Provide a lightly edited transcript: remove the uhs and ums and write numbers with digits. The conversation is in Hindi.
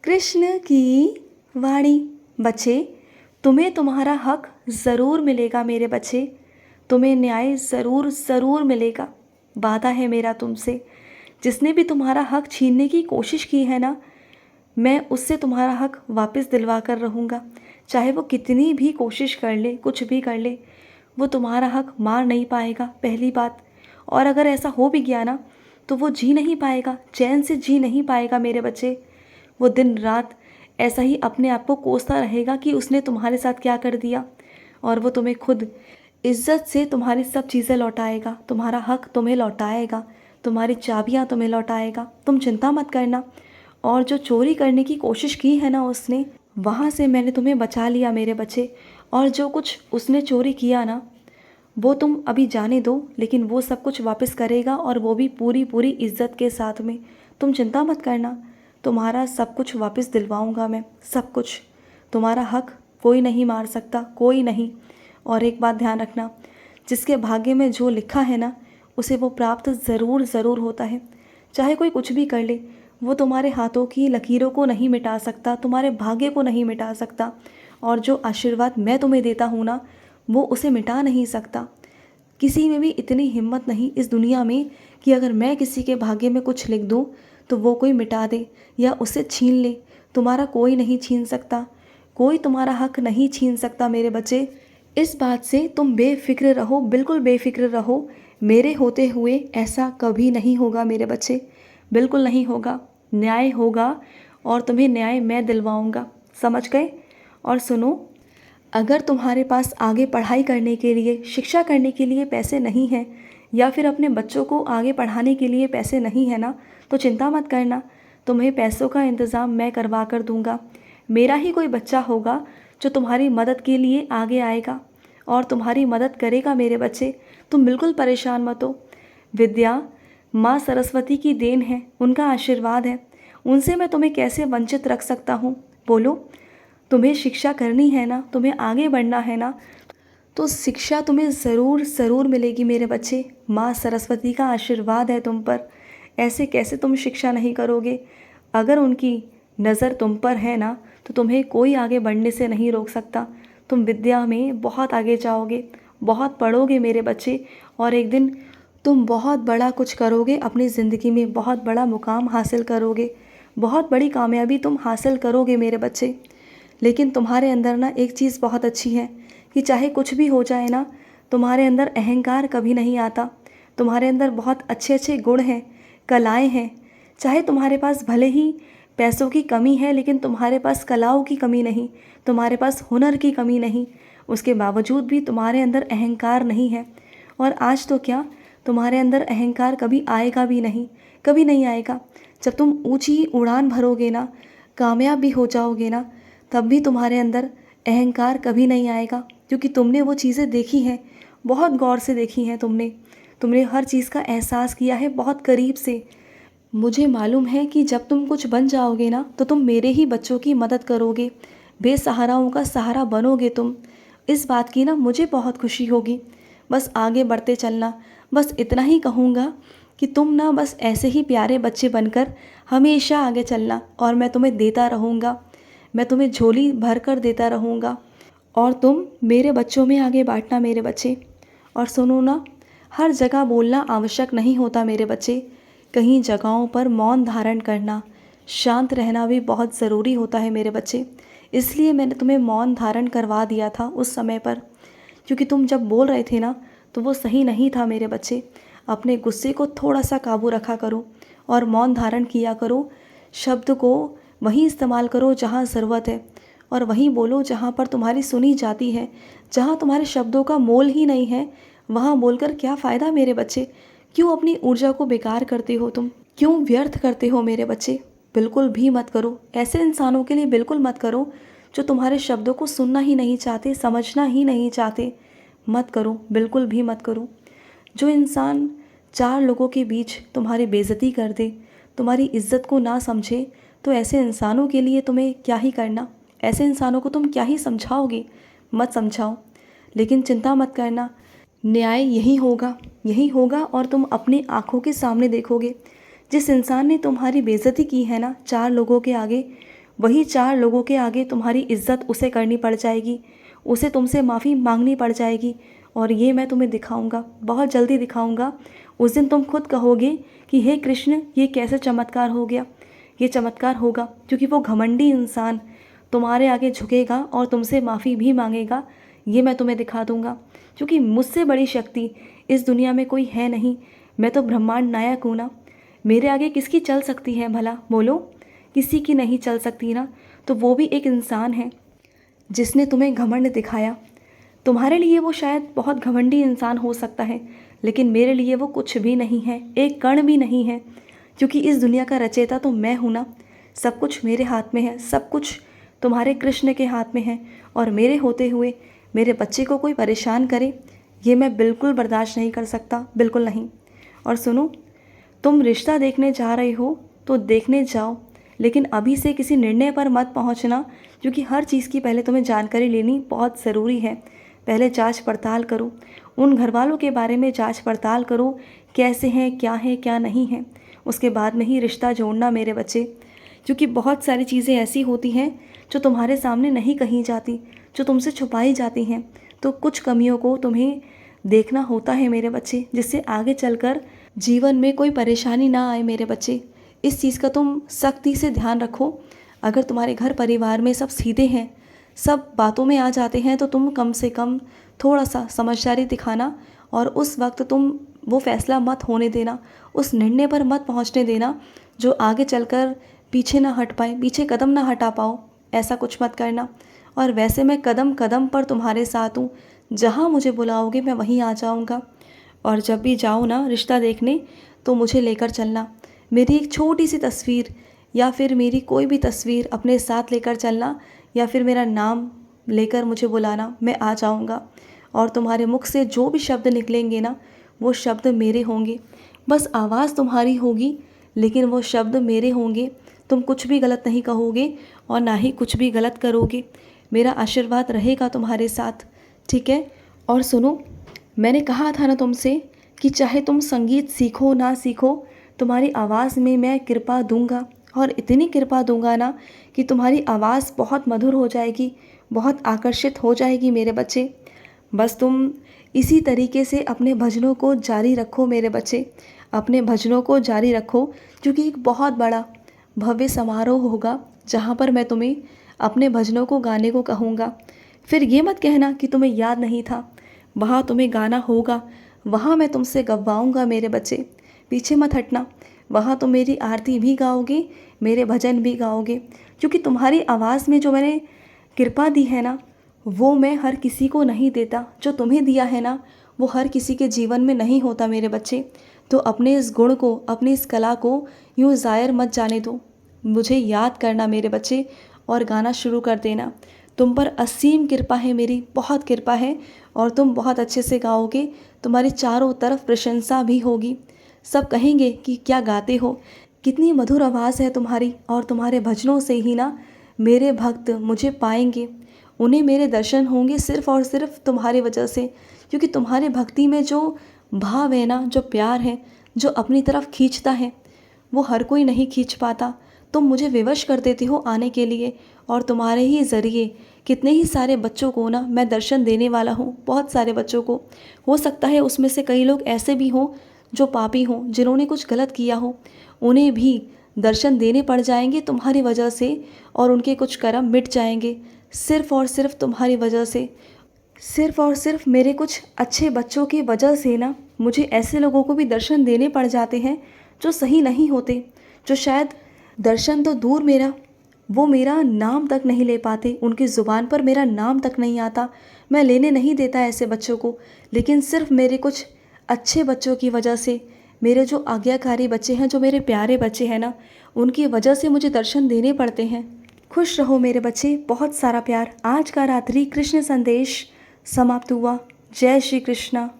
कृष्ण की वाणी। बच्चे, तुम्हें तुम्हारा हक ज़रूर मिलेगा मेरे बच्चे। तुम्हें न्याय ज़रूर ज़रूर मिलेगा। वादा है मेरा तुमसे। जिसने भी तुम्हारा हक छीनने की कोशिश की है ना, मैं उससे तुम्हारा हक वापस दिलवा कर रहूँगा। चाहे वो कितनी भी कोशिश कर ले, कुछ भी कर ले, वो तुम्हारा हक मार नहीं पाएगा, पहली बात। और अगर ऐसा हो भी गया ना, तो वो जी नहीं पाएगा, चैन से जी नहीं पाएगा मेरे बच्चे। वो दिन रात ऐसा ही अपने आप को कोसता रहेगा कि उसने तुम्हारे साथ क्या कर दिया। और वो तुम्हें खुद इज्जत से तुम्हारी सब चीज़ें लौटाएगा, तुम्हारा हक तुम्हें लौटाएगा, तुम्हारी चाबियाँ तुम्हें लौटाएगा। तुम चिंता मत करना। और जो चोरी करने की कोशिश की है ना उसने, वहाँ से मैंने तुम्हें बचा लिया मेरे बच्चे। और जो कुछ उसने चोरी किया ना, वो तुम अभी जाने दो, लेकिन वो सब कुछ वापस करेगा, और वो भी पूरी पूरी इज्जत के साथ में। तुम चिंता मत करना, तुम्हारा सब कुछ वापस दिलवाऊंगा मैं, सब कुछ। तुम्हारा हक कोई नहीं मार सकता, कोई नहीं। और एक बात ध्यान रखना, जिसके भाग्य में जो लिखा है ना, उसे वो प्राप्त ज़रूर ज़रूर होता है। चाहे कोई कुछ भी कर ले, वो तुम्हारे हाथों की लकीरों को नहीं मिटा सकता, तुम्हारे भाग्य को नहीं मिटा सकता। और जो आशीर्वाद मैं तुम्हें देता हूँ ना, वो उसे मिटा नहीं सकता। किसी में भी इतनी हिम्मत नहीं इस दुनिया में कि अगर मैं किसी के भाग्य में कुछ लिख दूँ तो वो कोई मिटा दे या उससे छीन ले। तुम्हारा कोई नहीं छीन सकता, कोई तुम्हारा हक नहीं छीन सकता मेरे बच्चे। इस बात से तुम बेफिक्र रहो, बिल्कुल बेफिक्र रहो। मेरे होते हुए ऐसा कभी नहीं होगा मेरे बच्चे, बिल्कुल नहीं होगा। न्याय होगा और तुम्हें न्याय मैं दिलवाऊंगा, समझ गए। और सुनो, अगर तुम्हारे पास आगे पढ़ाई करने के लिए, शिक्षा करने के लिए पैसे नहीं हैं, या फिर अपने बच्चों को आगे पढ़ाने के लिए पैसे नहीं है ना, तो चिंता मत करना। तुम्हें पैसों का इंतज़ाम मैं करवा कर दूंगा। मेरा ही कोई बच्चा होगा जो तुम्हारी मदद के लिए आगे आएगा और तुम्हारी मदद करेगा मेरे बच्चे। तुम बिल्कुल परेशान मत हो। विद्या माँ सरस्वती की देन है, उनका आशीर्वाद है। उनसे मैं तुम्हें कैसे वंचित रख सकता हूँ, बोलो। तुम्हें शिक्षा करनी है ना, तुम्हें आगे बढ़ना है ना, तो शिक्षा तुम्हें ज़रूर ज़रूर मिलेगी मेरे बच्चे। माँ सरस्वती का आशीर्वाद है तुम पर। ऐसे कैसे तुम शिक्षा नहीं करोगे? अगर उनकी नज़र तुम पर है ना, तो तुम्हें कोई आगे बढ़ने से नहीं रोक सकता। तुम विद्या में बहुत आगे जाओगे, बहुत पढ़ोगे मेरे बच्चे, और एक दिन तुम बहुत बड़ा कुछ करोगे अपनी ज़िंदगी में, बहुत बड़ा मुकाम हासिल करोगे, बहुत बड़ी कामयाबी तुम हासिल करोगे मेरे बच्चे। लेकिन तुम्हारे अंदर ना एक चीज़ बहुत अच्छी है कि चाहे कुछ भी हो जाए ना, तुम्हारे अंदर अहंकार कभी नहीं आता। तुम्हारे अंदर बहुत अच्छे अच्छे गुण हैं, कलाएं हैं। चाहे तुम्हारे पास भले ही पैसों की कमी है, लेकिन तुम्हारे पास कलाओं की कमी नहीं, तुम्हारे पास हुनर की कमी नहीं। उसके बावजूद भी तुम्हारे अंदर अहंकार नहीं है। और आज तो क्या, तुम्हारे अंदर अहंकार कभी आएगा भी नहीं, कभी नहीं आएगा। जब तुम ऊंची उड़ान भरोगे ना, कामयाब भी हो जाओगे ना, तब भी तुम्हारे अंदर अहंकार कभी नहीं आएगा, क्योंकि तुमने वो चीज़ें देखी हैं, बहुत गौर से देखी हैं तुमने। तुमने हर चीज़ का एहसास किया है बहुत करीब से। मुझे मालूम है कि जब तुम कुछ बन जाओगे ना, तो तुम मेरे ही बच्चों की मदद करोगे, बेसहाराओं का सहारा बनोगे तुम। इस बात की ना मुझे बहुत खुशी होगी। बस आगे बढ़ते चलना, बस इतना ही कहूँगा कि तुम ना बस ऐसे ही प्यारे बच्चे बनकर हमेशा आगे चलना, और मैं तुम्हें देता रहूँगा, मैं तुम्हें झोली भर कर देता रहूँगा, और तुम मेरे बच्चों में आगे बांटना मेरे बच्चे। और सुनो ना, हर जगह बोलना आवश्यक नहीं होता मेरे बच्चे। कहीं जगहों पर मौन धारण करना, शांत रहना भी बहुत ज़रूरी होता है मेरे बच्चे। इसलिए मैंने तुम्हें मौन धारण करवा दिया था उस समय पर, क्योंकि तुम जब बोल रहे थे ना, तो वो सही नहीं था मेरे बच्चे। अपने गुस्से को थोड़ा सा काबू रखा करो और मौन धारण किया करो। शब्द को वहीं इस्तेमाल करो जहाँ ज़रूरत है, और वहीं बोलो जहाँ पर तुम्हारी सुनी जाती है। जहाँ तुम्हारे शब्दों का मोल ही नहीं है, वहाँ बोलकर क्या फ़ायदा मेरे बच्चे। क्यों अपनी ऊर्जा को बेकार करते हो तुम, क्यों व्यर्थ करते हो मेरे बच्चे। बिल्कुल भी मत करो, ऐसे इंसानों के लिए बिल्कुल मत करो जो तुम्हारे शब्दों को सुनना ही नहीं चाहते, समझना ही नहीं चाहते। मत करो, बिल्कुल भी मत करो। जो इंसान चार लोगों के बीच तुम्हारी बेइज्जती कर दे, तुम्हारी इज्जत को ना समझे, तो ऐसे इंसानों के लिए तुम्हें क्या ही करना, ऐसे इंसानों को तुम क्या ही समझाओगे। मत समझाओ। लेकिन चिंता मत करना, न्याय यही होगा, यही होगा, और तुम अपनी आँखों के सामने देखोगे। जिस इंसान ने तुम्हारी बेइज्जती की है ना चार लोगों के आगे, वही 4 लोगों के आगे तुम्हारी इज्जत उसे करनी पड़ जाएगी, उसे तुमसे माफ़ी मांगनी पड़ जाएगी। और ये मैं तुम्हें दिखाऊंगा, बहुत जल्दी दिखाऊंगा। उस दिन तुम खुद कहोगे कि हे कृष्ण, ये कैसे चमत्कार हो गया। ये चमत्कार होगा क्योंकि वो घमंडी इंसान तुम्हारे आगे झुकेगा और तुमसे माफ़ी भी मांगेगा। ये मैं तुम्हें दिखा दूंगा, क्योंकि मुझसे बड़ी शक्ति इस दुनिया में कोई है नहीं। मैं तो ब्रह्मांड नायक हूँ ना। मेरे आगे किसकी चल सकती है भला, बोलो? किसी की नहीं चल सकती ना। तो वो भी एक इंसान है जिसने तुम्हें घमंड दिखाया। तुम्हारे लिए वो शायद बहुत घमंडी इंसान हो सकता है, लेकिन मेरे लिए वो कुछ भी नहीं है, एक कण भी नहीं है। क्योंकि इस दुनिया का रचयिता तो मैं हूँ ना। सब कुछ मेरे हाथ में है, सब कुछ तुम्हारे कृष्ण के हाथ में है। और मेरे होते हुए मेरे बच्चे को कोई परेशान करे, ये मैं बिल्कुल बर्दाश्त नहीं कर सकता, बिल्कुल नहीं। और सुनो, तुम रिश्ता देखने जा रहे हो तो देखने जाओ, लेकिन अभी से किसी निर्णय पर मत पहुंचना, क्योंकि हर चीज़ की पहले तुम्हें जानकारी लेनी बहुत ज़रूरी है। पहले जांच पड़ताल करो, उन घर वालों के बारे में जांच पड़ताल करो, कैसे हैं, क्या नहीं है। उसके बाद में ही रिश्ता जोड़ना मेरे बच्चे, क्योंकि बहुत सारी चीज़ें ऐसी होती हैं जो तुम्हारे सामने नहीं कही जाती, जो तुमसे छुपाई जाती हैं। तो कुछ कमियों को तुम्हें देखना होता है मेरे बच्चे, जिससे आगे चलकर जीवन में कोई परेशानी ना आए मेरे बच्चे। इस चीज़ का तुम सख्ती से ध्यान रखो। अगर तुम्हारे घर परिवार में सब सीधे हैं, सब बातों में आ जाते हैं, तो तुम कम से कम थोड़ा सा समझदारी दिखाना, और उस वक्त तुम वो फैसला मत होने देना, उस निर्णय पर मत पहुंचने देना जो आगे चलकर पीछे ना हट पाए, पीछे कदम ना हटा पाओ। ऐसा कुछ मत करना। और वैसे मैं कदम कदम पर तुम्हारे साथ हूँ, जहाँ मुझे बुलाओगे मैं वहीं आ जाऊँगा। और जब भी जाओ ना रिश्ता देखने, तो मुझे लेकर चलना। मेरी एक छोटी सी तस्वीर या फिर मेरी कोई भी तस्वीर अपने साथ लेकर चलना, या फिर मेरा नाम लेकर मुझे बुलाना, मैं आ जाऊँगा। और तुम्हारे मुख से जो भी शब्द निकलेंगे ना, वो शब्द मेरे होंगे। बस आवाज़ तुम्हारी होगी, लेकिन वो शब्द मेरे होंगे। तुम कुछ भी गलत नहीं कहोगे और ना ही कुछ भी गलत करोगे। मेरा आशीर्वाद रहेगा तुम्हारे साथ, ठीक है? और सुनो, मैंने कहा था ना तुमसे कि चाहे तुम संगीत सीखो ना सीखो, तुम्हारी आवाज़ में मैं कृपा दूंगा, और इतनी कृपा दूंगा ना कि तुम्हारी आवाज़ बहुत मधुर हो जाएगी, बहुत आकर्षित हो जाएगी मेरे बच्चे। बस तुम इसी तरीके से अपने भजनों को जारी रखो मेरे बच्चे, अपने भजनों को जारी रखो, क्योंकि एक बहुत बड़ा भव्य समारोह होगा जहाँ पर मैं तुम्हें अपने भजनों को गाने को कहूँगा। फिर ये मत कहना कि तुम्हें याद नहीं था। वहाँ तुम्हें गाना होगा, वहाँ मैं तुमसे गवाऊँगा मेरे बच्चे। पीछे मत हटना। वहाँ तुम मेरी आरती भी गाओगे, मेरे भजन भी गाओगे, क्योंकि तुम्हारी आवाज़ में जो मैंने कृपा दी है ना, वो मैं हर किसी को नहीं देता। जो तुम्हें दिया है ना, वो हर किसी के जीवन में नहीं होता मेरे बच्चे। तो अपने इस गुण को, अपनी इस कला को यूँ ज़ायर मत जाने दो। मुझे याद करना मेरे बच्चे, और गाना शुरू कर देना। तुम पर असीम कृपा है मेरी, बहुत कृपा है, और तुम बहुत अच्छे से गाओगे। तुम्हारी चारों तरफ प्रशंसा भी होगी। सब कहेंगे कि क्या गाते हो, कितनी मधुर आवाज़ है तुम्हारी। और तुम्हारे भजनों से ही ना मेरे भक्त मुझे पाएंगे, उन्हें मेरे दर्शन होंगे सिर्फ़ और सिर्फ तुम्हारी वजह से। क्योंकि तुम्हारे भक्ति में जो भाव है ना, जो प्यार है, जो अपनी तरफ खींचता है, वो हर कोई नहीं खींच पाता। तुम मुझे विवश कर देते हो आने के लिए, और तुम्हारे ही ज़रिए कितने ही सारे बच्चों को ना मैं दर्शन देने वाला हूँ, बहुत सारे बच्चों को। हो सकता है उसमें से कई लोग ऐसे भी हों जो पापी हों, जिन्होंने कुछ गलत किया हो, उन्हें भी दर्शन देने पड़ जाएंगे तुम्हारी वजह से, और उनके कुछ कर्म मिट जाएंगे सिर्फ़ और सिर्फ तुम्हारी वजह से। सिर्फ़ और सिर्फ मेरे कुछ अच्छे बच्चों की वजह से ना मुझे ऐसे लोगों को भी दर्शन देने पड़ जाते हैं जो सही नहीं होते, जो शायद दर्शन तो दूर मेरा, वो मेरा नाम तक नहीं ले पाते, उनकी ज़ुबान पर मेरा नाम तक नहीं आता। मैं लेने नहीं देता ऐसे बच्चों को, लेकिन सिर्फ मेरे कुछ अच्छे बच्चों की वजह से, मेरे जो आज्ञाकारी बच्चे हैं, जो मेरे प्यारे बच्चे हैं ना, उनकी वजह से मुझे दर्शन देने पड़ते हैं। खुश रहो मेरे बच्चे, बहुत सारा प्यार। आज का रात्रि कृष्ण संदेश समाप्त हुआ। जय श्री कृष्णा।